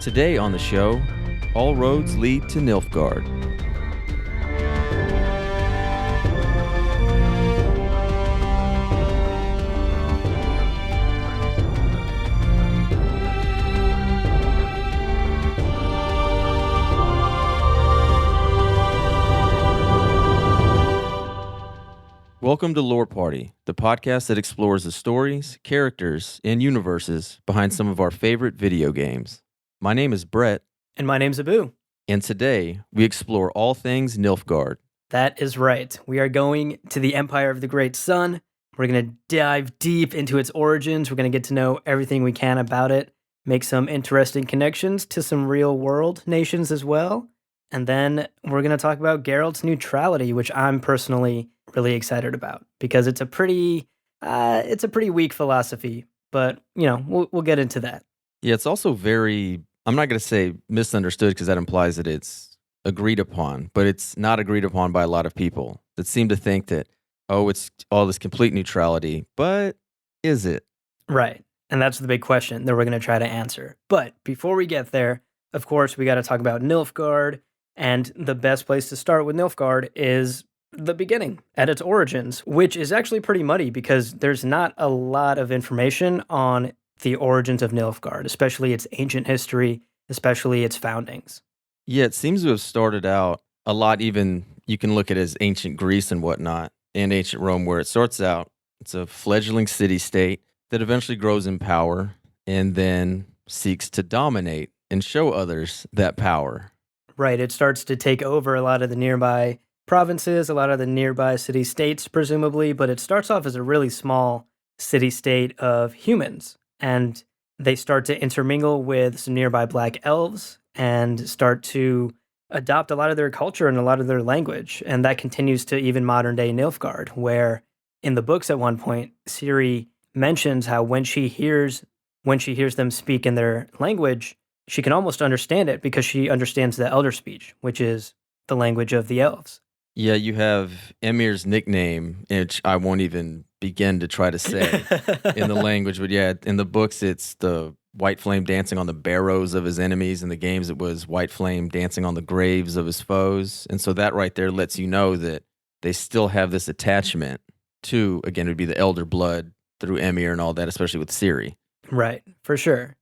Today on the show, all roads lead to Nilfgaard. Welcome to Lore Party, the podcast that explores the stories, characters, and universes behind some of our favorite video games. My name is Brett. And my name's Abu. And today, we explore all things Nilfgaard. That is right. We are going to the Empire of the Great Sun. We're going to dive deep into its origins. We're going to get to know everything we can about it, make some interesting connections to some real-world nations as well. And then we're going to talk about Geralt's neutrality, which I'm personally really excited about because it's a pretty weak philosophy, but we'll get into that. Yeah, it's also very, I'm not going to say misunderstood because that implies that it's agreed upon, but it's not agreed upon by a lot of people that seem to think that, it's all this complete neutrality, but is it? Right. And that's the big question that we're going to try to answer. But before we get there, of course, we got to talk about Nilfgaard. And the best place to start with Nilfgaard is the beginning, at its origins, which is actually pretty muddy because there's not a lot of information on the origins of Nilfgaard, especially its ancient history, especially its foundings. Yeah, it seems to have started out a lot, even you can look at it as ancient Greece and whatnot, and ancient Rome, where it starts out, it's a fledgling city-state that eventually grows in power and then seeks to dominate and show others that power. Right, it starts to take over a lot of the nearby provinces, a lot of the nearby city-states, presumably, but it starts off as a really small city-state of humans, and they start to intermingle with some nearby black elves and start to adopt a lot of their culture and a lot of their language, and that continues to even modern-day Nilfgaard, where in the books at one point, Ciri mentions how when she hears them speak in their language, she can almost understand it because she understands the Elder Speech, which is the language of the elves. Yeah, you have Emir's nickname, which I won't even begin to try to say in the language. But yeah, in the books, it's the white flame dancing on the barrows of his enemies. In the games, it was white flame dancing on the graves of his foes. And so that right there lets you know that they still have this attachment to, again, it would be the elder blood through Emir and all that, especially with Ciri. Right, for sure.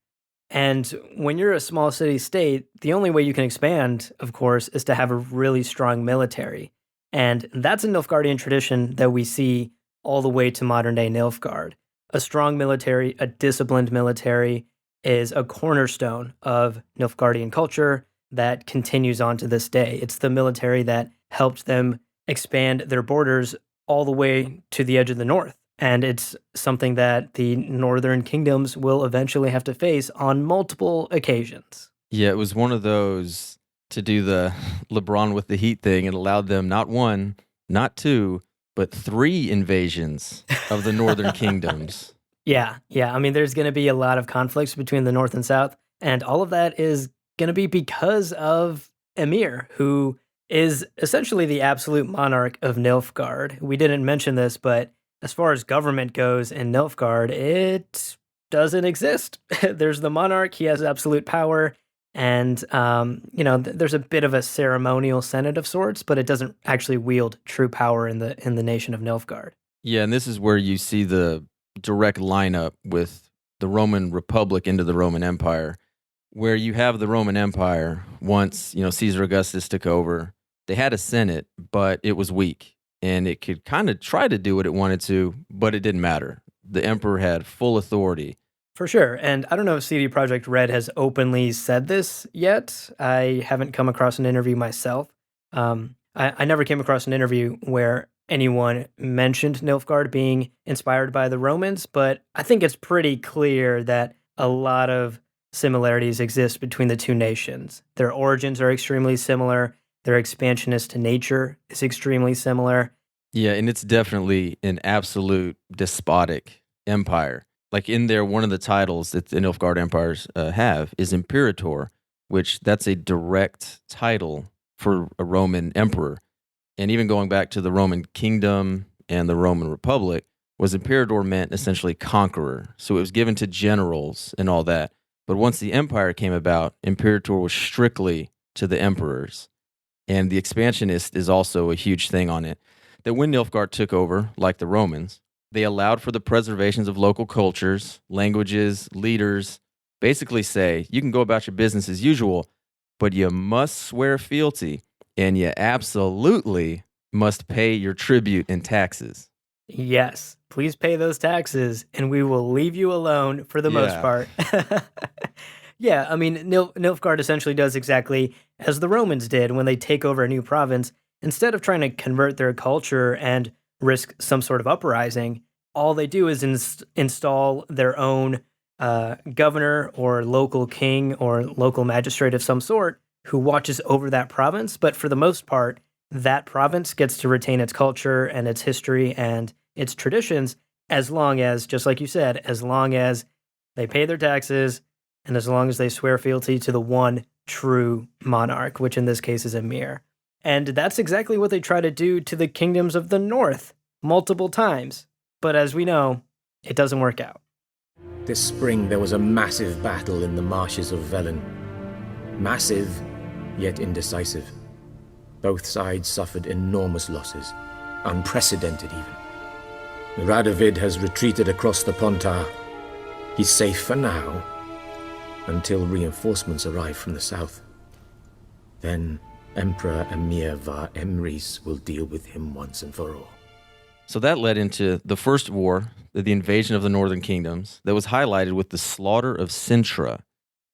And when you're a small city-state, the only way you can expand, of course, is to have a really strong military. And that's a Nilfgaardian tradition that we see all the way to modern-day Nilfgaard. A strong military, a disciplined military, is a cornerstone of Nilfgaardian culture that continues on to this day. It's the military that helped them expand their borders all the way to the edge of the north. And it's something that the northern kingdoms will eventually have to face on multiple occasions. Yeah, it was one of those to do the LeBron with the Heat thing. It allowed them not one, not two, but 3 invasions of the northern kingdoms. Yeah. I mean, there's going to be a lot of conflicts between the north and south. And all of that is going to be because of Emir, who is essentially the absolute monarch of Nilfgaard. We didn't mention this, but as far as government goes in Nilfgaard, it doesn't exist. There's the monarch, he has absolute power, and there's a bit of a ceremonial senate of sorts, but it doesn't actually wield true power in the nation of Nilfgaard. Yeah, and this is where you see the direct lineup with the Roman Republic into the Roman Empire, where you have the Roman Empire once, Caesar Augustus took over. They had a senate, but it was weak. And it could kind of try to do what it wanted to, but it didn't matter. The emperor had full authority. For sure. And I don't know if CD Projekt Red has openly said this yet. I haven't come across an interview myself. I never came across an interview where anyone mentioned Nilfgaard being inspired by the Romans, but I think it's pretty clear that a lot of similarities exist between the two nations. Their origins are extremely similar. Their expansionist nature is extremely similar. Yeah, and it's definitely an absolute despotic empire. Like in there, one of the titles that the Nilfgaard empires have is Imperator, which that's a direct title for a Roman emperor. And even going back to the Roman kingdom and the Roman Republic, was Imperator meant essentially conqueror. So it was given to generals and all that. But once the empire came about, Imperator was strictly to the emperors. And the expansionist is also a huge thing on it. That when Nilfgaard took over, like the Romans, they allowed for the preservations of local cultures, languages, leaders, basically say, you can go about your business as usual, but you must swear fealty, and you absolutely must pay your tribute and taxes. Yes, please pay those taxes, and we will leave you alone for the most Yeah. part. Yeah, I mean, Nilfgaard essentially does exactly as the Romans did when they take over a new province. Instead of trying to convert their culture and risk some sort of uprising, all they do is install their own governor or local king or local magistrate of some sort who watches over that province. But for the most part, that province gets to retain its culture and its history and its traditions as long as, just like you said, as long as they pay their taxes and as long as they swear fealty to the one true monarch, which in this case is Emir. And that's exactly what they try to do to the kingdoms of the north multiple times. But as we know, it doesn't work out. This spring there was a massive battle in the marshes of Velen. Massive, yet indecisive. Both sides suffered enormous losses, unprecedented even. Radovid has retreated across the Pontar. He's safe for now, until reinforcements arrive from the south. Then Emperor Emir var Emrys will deal with him once and for all. So that led into the first war, the invasion of the northern kingdoms, that was highlighted with the slaughter of Sintra.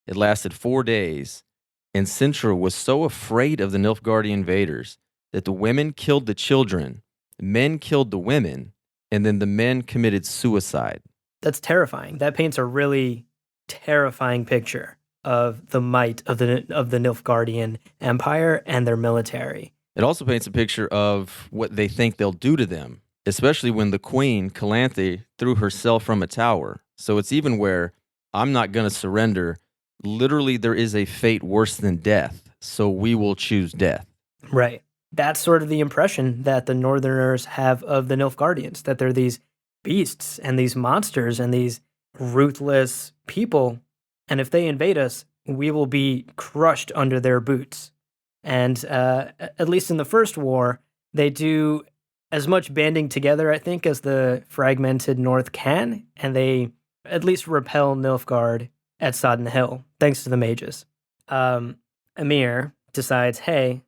It lasted 4 days, and Sintra was so afraid of the Nilfgaardian invaders that the women killed the children, men killed the women, and then the men committed suicide. That's terrifying. That paints a really terrifying picture of the might of the Nilfgaardian Empire and their military. It also paints a picture of what they think they'll do to them, especially when the queen, Calanthe, threw herself from a tower. So it's even where I'm not going to surrender. Literally, there is a fate worse than death, so we will choose death. Right. That's sort of the impression that the Northerners have of the Nilfgaardians, that they're these beasts and these monsters and these ruthless people. And if they invade us, we will be crushed under their boots. And at least in the first war, they do as much banding together, I think, as the fragmented North can. And they at least repel Nilfgaard at Sodden Hill, thanks to the mages. Emir decides, hey,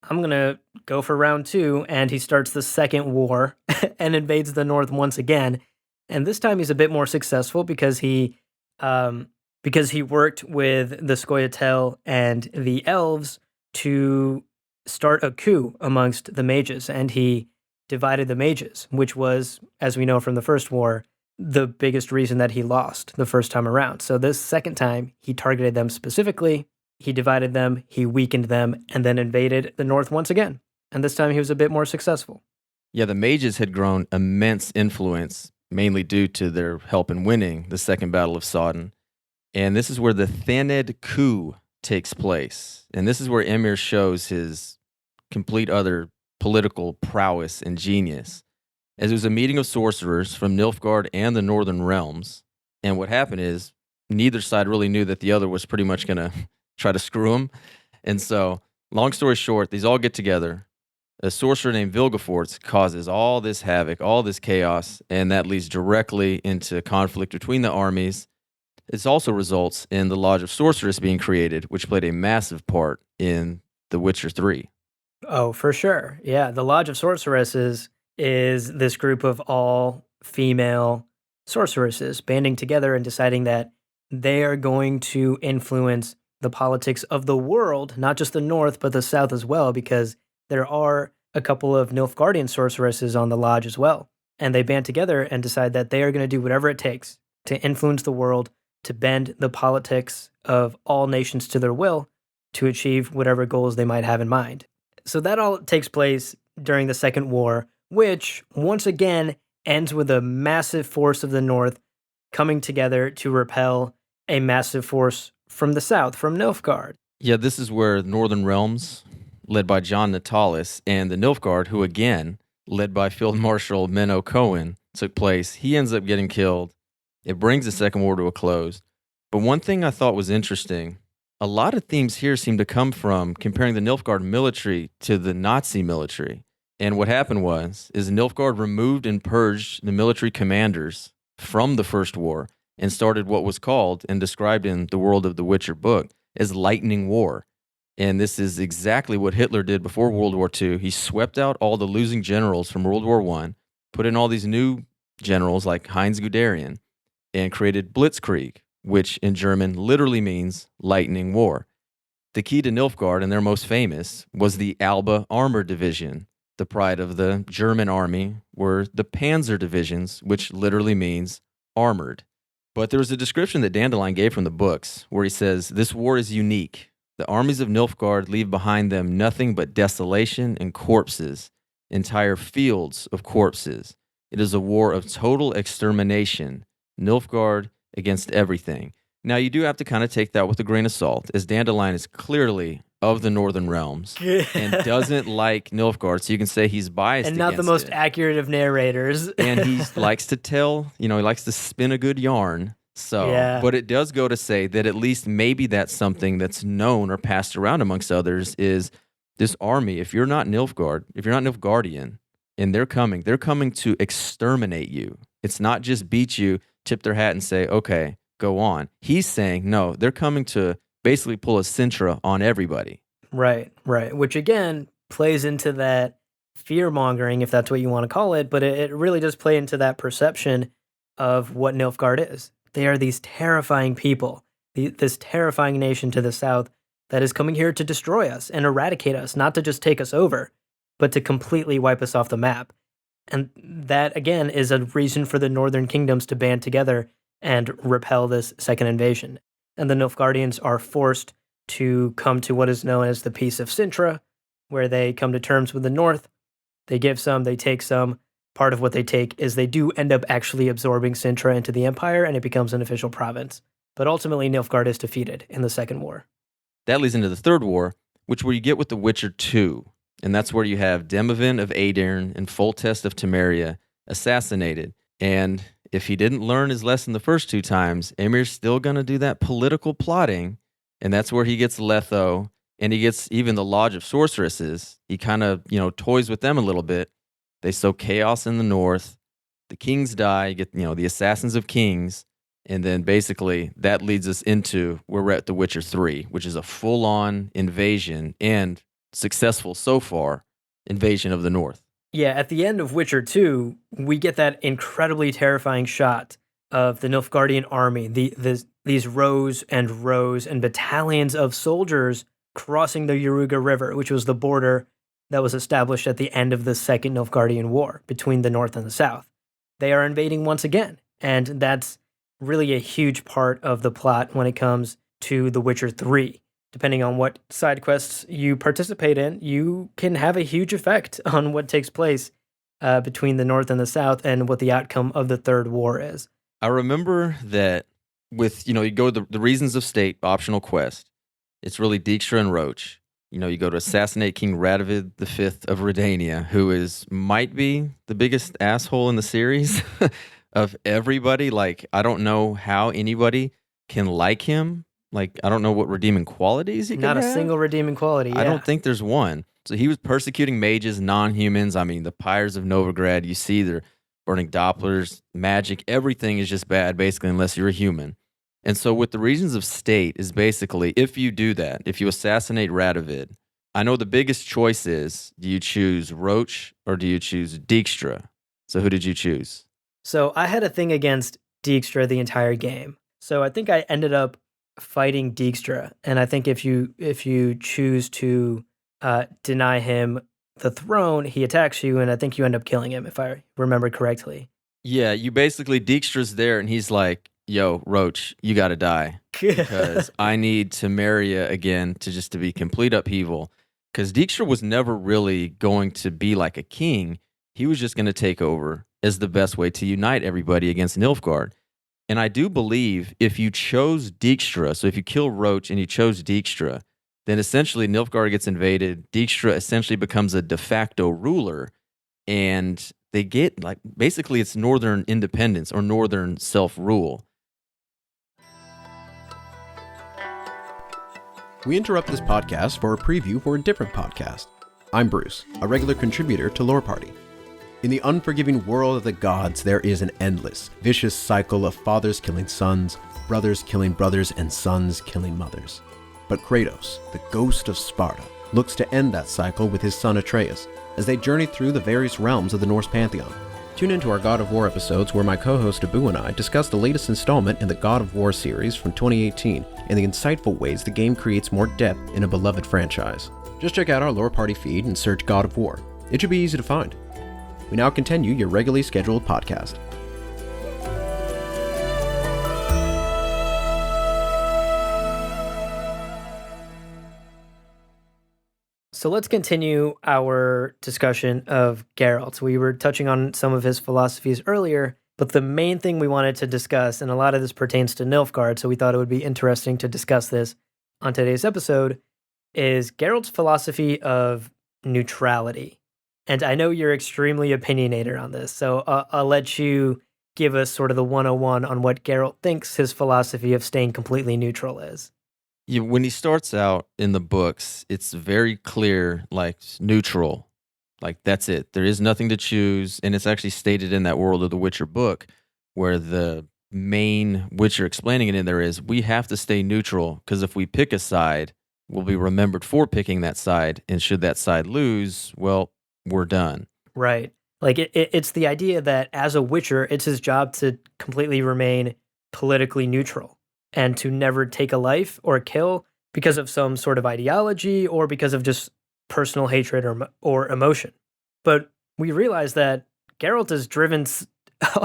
I'm going to go for round 2, and he starts the second war and invades the north once again. And this time he's a bit more successful because he worked with the Scoia'tael and the elves to start a coup amongst the mages, and he divided the mages, which was, as we know from the first war, the biggest reason that he lost the first time around. So this second time, he targeted them specifically, he divided them, he weakened them, and then invaded the north once again. And this time he was a bit more successful. Yeah, the mages had grown immense influence, mainly due to their help in winning the Second Battle of Sodden. And this is where the Thaned coup takes place. And this is where Emir shows his complete other political prowess and genius. As it was a meeting of sorcerers from Nilfgaard and the Northern Realms. And what happened is neither side really knew that the other was pretty much going to try to screw them. And so, long story short, these all get together. A sorcerer named Vilgefortz causes all this havoc, all this chaos, and that leads directly into conflict between the armies. This also results in the Lodge of Sorceress being created, which played a massive part in The Witcher 3. Oh, for sure. Yeah, the Lodge of Sorceresses is this group of all female sorceresses banding together and deciding that they are going to influence the politics of the world, not just the north, but the south as well, because there are a couple of Nilfgaardian sorceresses on the lodge as well. And they band together and decide that they are going to do whatever it takes to influence the world, to bend the politics of all nations to their will, to achieve whatever goals they might have in mind. So that all takes place during the Second War, which once again ends with a massive force of the north coming together to repel a massive force from the south, from Nilfgaard. Yeah, this is where Northern Realms, led by John Natalis, and the Nilfgaard, who again, led by Field Marshal Menno Cohen, took place. He ends up getting killed. It brings the Second War to a close. But one thing I thought was interesting, a lot of themes here seem to come from comparing the Nilfgaard military to the Nazi military. And what happened is Nilfgaard removed and purged the military commanders from the First War and started what was called and described in the World of the Witcher book as Lightning War. And this is exactly what Hitler did before World War II. He swept out all the losing generals from World War I, put in all these new generals like Heinz Guderian, and created Blitzkrieg, which in German literally means lightning war. The key to Nilfgaard, and their most famous, was the Alba Armor Division. The pride of the German army were the Panzer divisions, which literally means armored. But there was a description that Dandelion gave from the books where he says, "This war is unique. The armies of Nilfgaard leave behind them nothing but desolation and corpses, entire fields of corpses. It is a war of total extermination. Nilfgaard against everything." Now, you do have to kind of take that with a grain of salt, as Dandelion is clearly of the Northern Realms and doesn't like Nilfgaard, so you can say he's biased and not the most accurate of narrators. And he likes to tell, he likes to spin a good yarn. So, yeah. But it does go to say that at least maybe that's something that's known or passed around amongst others is this army, if you're not Nilfgaard, if you're not Nilfgaardian, and they're coming to exterminate you. It's not just beat you, tip their hat and say, okay, go on. He's saying, no, they're coming to basically pull a Sintra on everybody. Right. Which again plays into that fear-mongering, if that's what you want to call it, but it really does play into that perception of what Nilfgaard is. They are these terrifying people, this terrifying nation to the south that is coming here to destroy us and eradicate us, not to just take us over, but to completely wipe us off the map. And that, again, is a reason for the northern kingdoms to band together and repel this second invasion. And the Nilfgaardians are forced to come to what is known as the Peace of Sintra, where they come to terms with the north. They give some, they take some. Part of what they take is they do end up actually absorbing Sintra into the empire, and it becomes an official province. But ultimately, Nilfgaard is defeated in the Second War. That leads into the Third War, which where you get with The Witcher 2. And that's where you have Demavin of Aedirn and Foltest of Temeria assassinated. And if he didn't learn his lesson the first two times, Emir's still going to do that political plotting. And that's where he gets Letho, and he gets even the Lodge of Sorceresses. He kind of, toys with them a little bit. They sow chaos in the north. The kings die, you get, the assassins of kings. And then basically that leads us into where we're at The Witcher 3, which is a full-on invasion and successful so far invasion of the north. Yeah, at the end of Witcher 2, we get that incredibly terrifying shot of the Nilfgaardian army, these rows and battalions of soldiers crossing the Yaruga River, which was the border that was established at the end of the Second Nilfgaardian War between the north and the south. They are invading once again, and that's really a huge part of the plot when it comes to The Witcher 3. Depending on what side quests you participate in, you can have a huge effect on what takes place between the north and the south and what the outcome of the Third War is. I remember that with, you go the Reasons of State optional quest, it's really Dijkstra and Roach. You go to assassinate King Radovid V of Redania, who might be the biggest asshole in the series of everybody. Like, I don't know how anybody can like him. Like, I don't know what redeeming qualities he can have. Not a single redeeming quality, yeah. I don't think there's one. So he was persecuting mages, non-humans. I mean, the Pyres of Novigrad, you see they're burning Dopplers, magic, everything is just bad, basically, unless you're a human. And so with the Reasons of State is basically, if you do that, if you assassinate Radovid, I know the biggest choice is, do you choose Roach or do you choose Dijkstra? So who did you choose? So I had a thing against Dijkstra the entire game. So I think I ended up fighting Dijkstra, and I think if you choose to deny him the throne, he attacks you, and I think you end up killing him, if I remember correctly. Yeah, you basically, Dijkstra's there, and he's like, yo, Roach, you gotta die, because I need Temeria again to be complete upheaval, because Dijkstra was never really going to be like a king. He was just going to take over as the best way to unite everybody against Nilfgaard. And I do believe if you chose Dijkstra, so if you kill Roach and you chose Dijkstra, then essentially Nilfgaard gets invaded. Dijkstra essentially becomes a de facto ruler, and they get, basically it's northern independence or northern self-rule. We interrupt this podcast for a preview for a different podcast. I'm Bruce, a regular contributor to Lore Party. In the unforgiving world of the gods, there is an endless, vicious cycle of fathers killing sons, brothers killing brothers, and sons killing mothers. But Kratos, the ghost of Sparta, looks to end that cycle with his son Atreus, as they journey through the various realms of the Norse pantheon. Tune into our God of War episodes where my co-host Abu and I discuss the latest installment in the God of War series from 2018 and the insightful ways the game creates more depth in a beloved franchise. Just check out our Lore Party feed and search God of War. It should be easy to find. We now continue your regularly scheduled podcast. So let's continue our discussion of Geralt. We were touching on some of his philosophies earlier, but the main thing we wanted to discuss, and a lot of this pertains to Nilfgaard, so we thought it would be interesting to discuss this on today's episode, is Geralt's philosophy of neutrality. And I know you're extremely opinionated on this, so I'll let you give us sort of the 101 on what Geralt thinks his philosophy of staying completely neutral is. Yeah, when he starts out in the books, it's very clear, like neutral. Like that's it. There is nothing to choose. And it's actually stated in that World of the Witcher book where the main Witcher explaining it in there is we have to stay neutral because if we pick a side, we'll be remembered for picking that side. And should that side lose, well, we're done. Right. Like it's the idea that as a Witcher, it's his job to completely remain politically neutral and to never take a life or kill because of some sort of ideology or because of just personal hatred or emotion. But we realize that Geralt is driven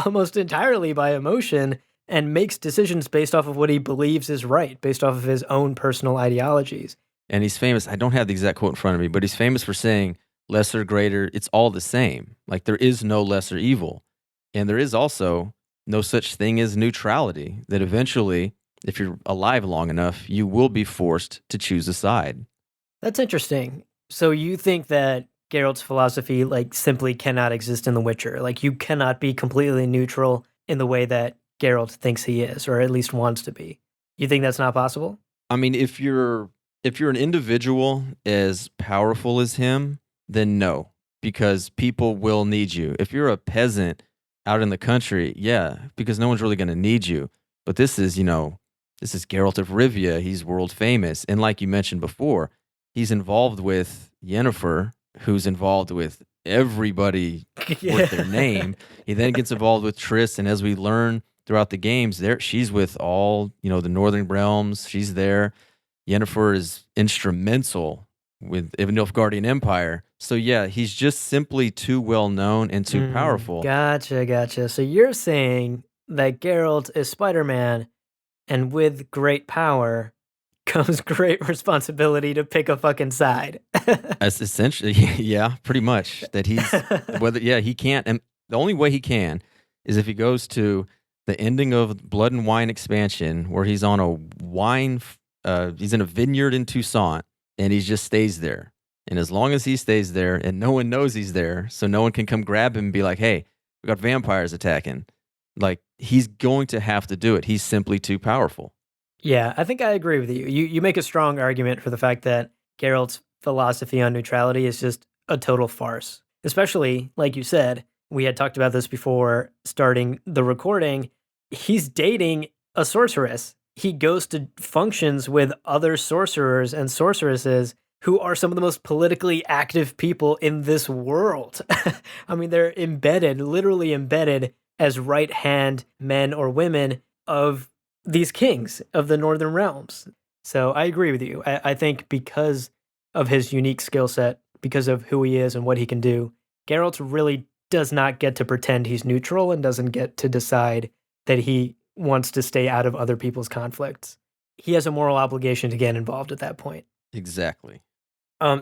almost entirely by emotion and makes decisions based off of what he believes is right, based off of his own personal ideologies. And he's famous. I don't have the exact quote in front of me, but he's famous for saying lesser, greater, it's all the same. Like there is no lesser evil. And there is also no such thing as neutrality, that eventually, if you're alive long enough, you will be forced to choose a side. That's interesting. So you think that Geralt's philosophy like simply cannot exist in The Witcher? Like you cannot be completely neutral in the way that Geralt thinks he is, or at least wants to be. You think that's not possible? I mean, if you're an individual as powerful as him, then no, because people will need you. If you're a peasant out in the country, yeah, because no one's really going to need you. But this is Geralt of Rivia. He's world famous. And like you mentioned before, he's involved with Yennefer, who's involved with everybody with their name. He then gets involved with Triss. And as we learn throughout the games, she's with all, the Northern Realms. She's there. Yennefer is instrumental with the Nilfgaardian Empire. So yeah, he's just simply too well known and too powerful. Gotcha. So you're saying that Geralt is Spider-Man, and with great power comes great responsibility to pick a fucking side. That's essentially, yeah, pretty much. That he can't, and the only way he can is if he goes to the ending of Blood and Wine expansion, where he's on a wine, he's in a vineyard in Toussaint, and he just stays there. And as long as he stays there, and no one knows he's there, so no one can come grab him and be like, hey, we got vampires attacking. Like, he's going to have to do it. He's simply too powerful. Yeah, I think I agree with you. You make a strong argument for the fact that Geralt's philosophy on neutrality is just a total farce. Especially, like you said, we had talked about this before starting the recording. He's dating a sorceress. He goes to functions with other sorcerers and sorceresses who are some of the most politically active people in this world. I mean, they're literally embedded as right-hand men or women of these kings of the Northern Realms. So I agree with you. I think because of his unique skill set, because of who he is and what he can do, Geralt really does not get to pretend he's neutral and doesn't get to decide that he wants to stay out of other people's conflicts. He has a moral obligation to get involved at that point. Exactly.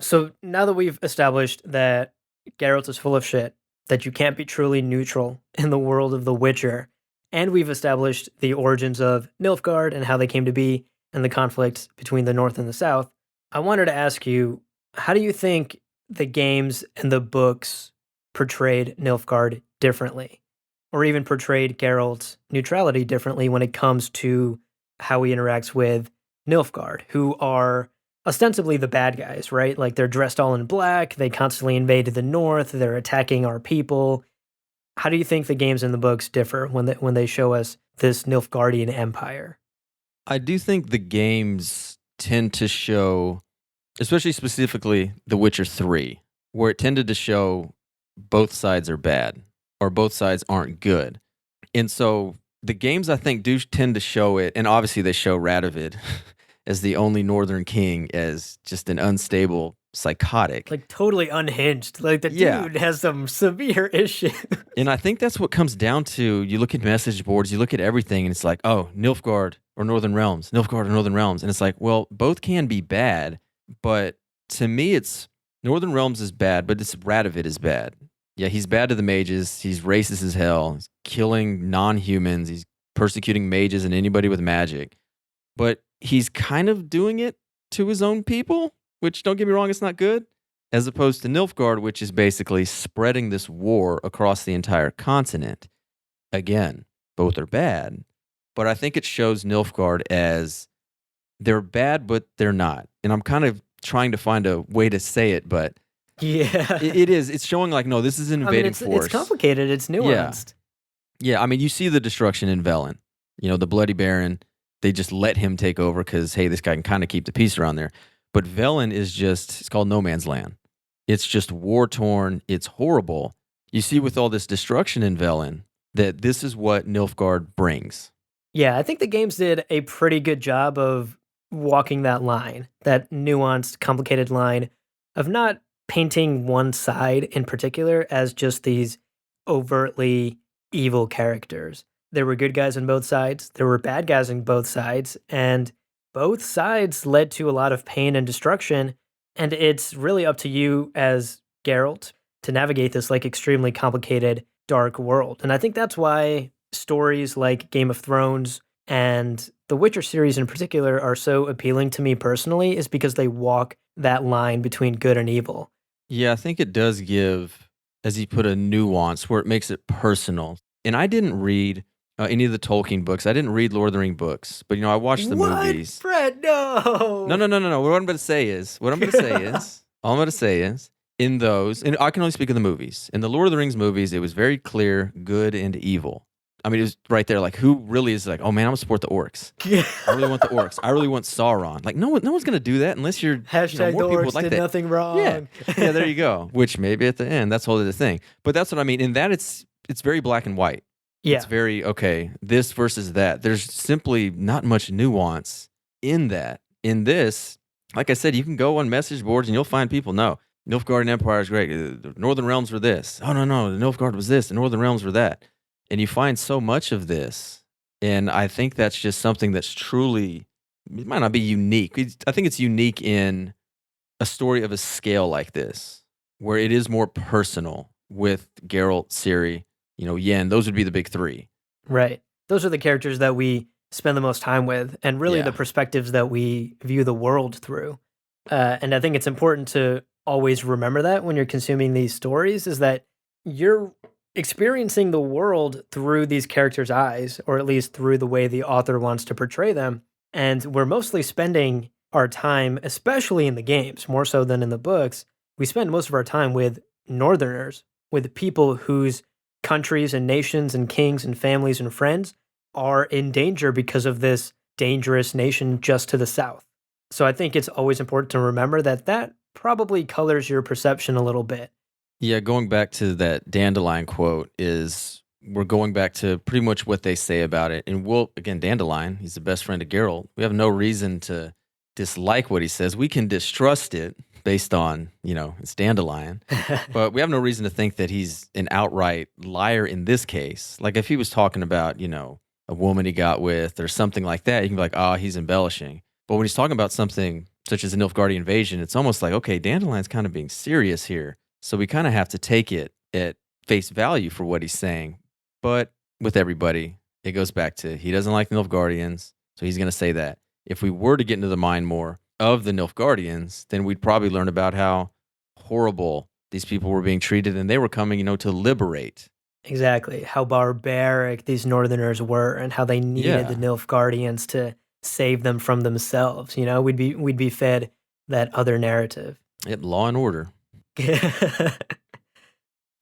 So now that we've established that Geralt is full of shit, that you can't be truly neutral in the world of The Witcher, and we've established the origins of Nilfgaard and how they came to be and the conflict between the North and the South, I wanted to ask you, how do you think the games and the books portrayed Nilfgaard differently? Or even portrayed Geralt's neutrality differently when it comes to how he interacts with Nilfgaard, who are ostensibly the bad guys, right? Like they're dressed all in black, they constantly invade the north, they're attacking our people. How do you think the games and the books differ when they show us this Nilfgaardian empire? I do think the games tend to show, especially specifically The Witcher 3, where it tended to show both sides are bad or both sides aren't good. And so the games, I think, do tend to show it, and obviously they show Radovid as the only northern king as just an unstable psychotic. Like totally unhinged. Like the Yeah. dude has some severe issues. And I think that's what comes down to. You look at message boards, you look at everything, and it's like, oh, Nilfgaard or Northern Realms, Nilfgaard or Northern Realms. And it's like, well, both can be bad, but to me, it's Northern Realms is bad, but it's Radovid is bad. Yeah, he's bad to the mages. He's racist as hell. He's killing non-humans. He's persecuting mages and anybody with magic. But he's kind of doing it to his own people, which, don't get me wrong, it's not good. As opposed to Nilfgaard, which is basically spreading this war across the entire continent. Again, both are bad. But I think it shows Nilfgaard as they're bad, but they're not. And I'm kind of trying to find a way to say it, but Yeah. it is. It's showing like, no, this is an invading force. It's complicated. It's nuanced. Yeah, I mean, you see the destruction in Velen. You know, the Bloody Baron, they just let him take over because, hey, this guy can kind of keep the peace around there. But Velen is just, it's called no man's land. It's just war-torn. It's horrible. You see with all this destruction in Velen that this is what Nilfgaard brings. Yeah, I think the games did a pretty good job of walking that line, that nuanced, complicated line of not painting one side in particular as just these overtly evil characters. There were good guys on both sides, there were bad guys on both sides, and both sides led to a lot of pain and destruction. And it's really up to you as Geralt to navigate this like extremely complicated, dark world. And I think that's why stories like Game of Thrones and the Witcher series in particular are so appealing to me personally, is because they walk that line between good and evil. Yeah, I think it does give, as you put, a nuance where it makes it personal. And I didn't read any of the Tolkien books. I didn't read Lord of the Ring books, but I watched the movies. Fred, no. No. What I'm going to say is, all I'm going to say is, in those, and I can only speak of the movies. In the Lord of the Rings movies, it was very clear good and evil. I mean, it was right there. Like, who really is like, oh man, I'm gonna support the orcs. I really want the orcs. I really want Sauron. Like, no one's gonna do that unless you're Hashtag more the people orcs like did that. nothing wrong. Yeah, there you go. Which maybe at the end, that's whole other thing. But that's what I mean. In that, it's very black and white. Yeah. It's very okay. This versus that. There's simply not much nuance in that. In this, like I said, you can go on message boards and you'll find people. No, Nilfgaardian Empire is great. The Northern Realms were this. Oh no, the Nilfgaard was this. The Northern Realms were that. And you find so much of this. And I think that's just something that's truly, it might not be unique. I think it's unique in a story of a scale like this, where it is more personal with Geralt, Ciri, Yen. Those would be the big three. Right. Those are the characters that we spend the most time with, and really Yeah. the perspectives that we view the world through. And I think it's important to always remember that when you're consuming these stories, is that you're experiencing the world through these characters' eyes, or at least through the way the author wants to portray them. And we're mostly spending our time, especially in the games, more so than in the books, we spend most of our time with Northerners, with people whose countries and nations and kings and families and friends are in danger because of this dangerous nation just to the south. So I think it's always important to remember that probably colors your perception a little bit. Yeah, going back to that Dandelion quote is we're going back to pretty much what they say about it. And again, Dandelion, he's the best friend of Geralt. We have no reason to dislike what he says. We can distrust it based on, it's Dandelion. But we have no reason to think that he's an outright liar in this case. Like if he was talking about, a woman he got with or something like that, you can be like, oh, he's embellishing. But when he's talking about something such as a Nilfgaardian invasion, it's almost like, okay, Dandelion's kind of being serious here. So we kind of have to take it at face value for what he's saying. But with everybody, it goes back to he doesn't like the Nilfgaardians, so he's going to say that. If we were to get into the mind more of the Nilfgaardians, then we'd probably learn about how horrible these people were being treated, and they were coming, to liberate. Exactly. How barbaric these Northerners were, and how they needed the Nilfgaardians to save them from themselves. We'd be fed that other narrative. Yep, Law and Order.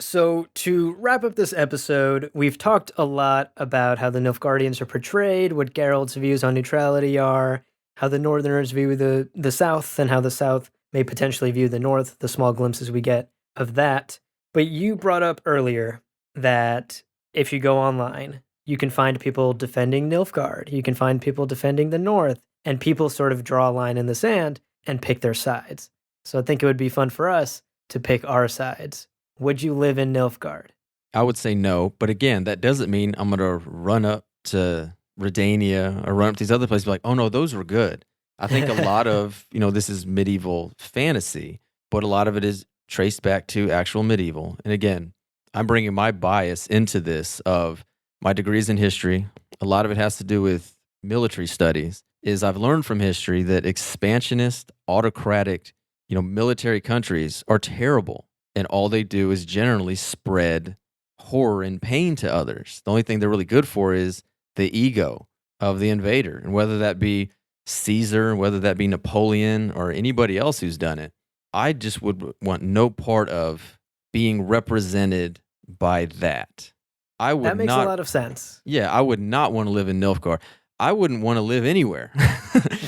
So to wrap up this episode, we've talked a lot about how the Nilfgaardians are portrayed, what Geralt's views on neutrality are, how the Northerners view the South, and how the South may potentially view the North, the small glimpses we get of that. But you brought up earlier that if you go online, you can find people defending Nilfgaard, you can find people defending the North, and people sort of draw a line in the sand and pick their sides. So I think it would be fun for us to pick our sides. Would you live in Nilfgaard? I would say no, but again, that doesn't mean I'm going to run up to Redania or run up to these other places and be like, oh no, those were good. I think a lot of, this is medieval fantasy, but a lot of it is traced back to actual medieval. And again, I'm bringing my bias into this of my degrees in history. A lot of it has to do with military studies, is I've learned from history that expansionist, autocratic, military countries are terrible. And all they do is generally spread horror and pain to others. The only thing they're really good for is the ego of the invader. And whether that be Caesar, whether that be Napoleon, or anybody else who's done it, I just would want no part of being represented by that. That makes a lot of sense. Yeah, I would not want to live in Nilfgaard. I wouldn't want to live anywhere.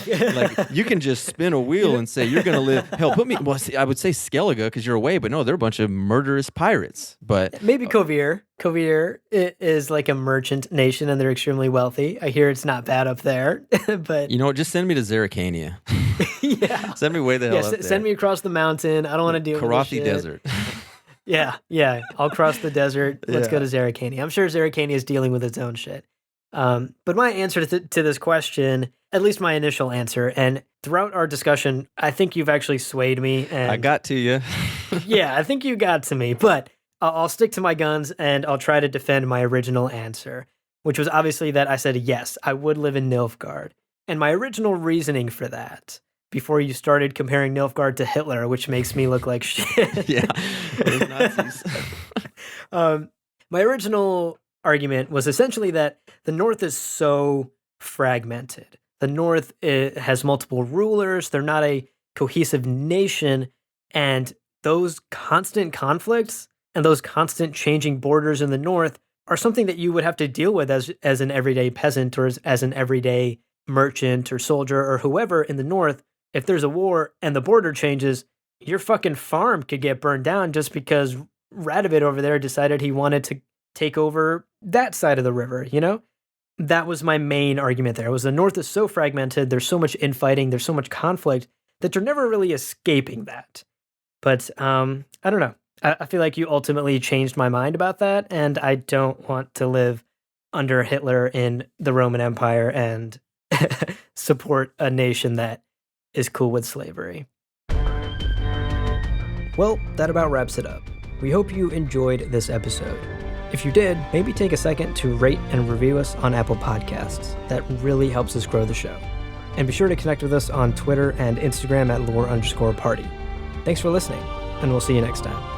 Like, you can just spin a wheel and say you're going to live. Hell, I would say Skellige because you're away, but no, they're a bunch of murderous pirates. But maybe Kovir. Kovir is like a merchant nation, and they're extremely wealthy. I hear it's not bad up there, but just send me to Zerrikania. Yeah, send me way the hell up there. Send me across the mountain. I don't want to deal with this shit. Desert. Yeah. I'll cross the desert. Let's go to Zerrikania. I'm sure Zerrikania is dealing with its own shit. But my answer to this question, at least my initial answer, and throughout our discussion, I think you've actually swayed me. And I got to you. Yeah, I think you got to me, but I'll stick to my guns and I'll try to defend my original answer, which was obviously that I said, yes, I would live in Nilfgaard. And my original reasoning for that, before you started comparing Nilfgaard to Hitler, which makes me look like shit. Yeah, those Nazis. My original argument was essentially that the North is so fragmented. The North has multiple rulers. They're not a cohesive nation. And those constant conflicts and those constant changing borders in the North are something that you would have to deal with as an everyday peasant or as an everyday merchant or soldier or whoever in the North. If there's a war and the border changes, your fucking farm could get burned down just because Radovid over there decided he wanted to take over that side of the river, That was my main argument there. Was the North is so fragmented, there's so much infighting, there's so much conflict that you're never really escaping that. But I don't know. I feel like you ultimately changed my mind about that, and I don't want to live under Hitler in the Roman Empire and support a nation that is cool with slavery. Well, that about wraps it up. We hope you enjoyed this episode. If you did, maybe take a second to rate and review us on Apple Podcasts. That really helps us grow the show. And be sure to connect with us on Twitter and Instagram at lore_party. Thanks for listening, and we'll see you next time.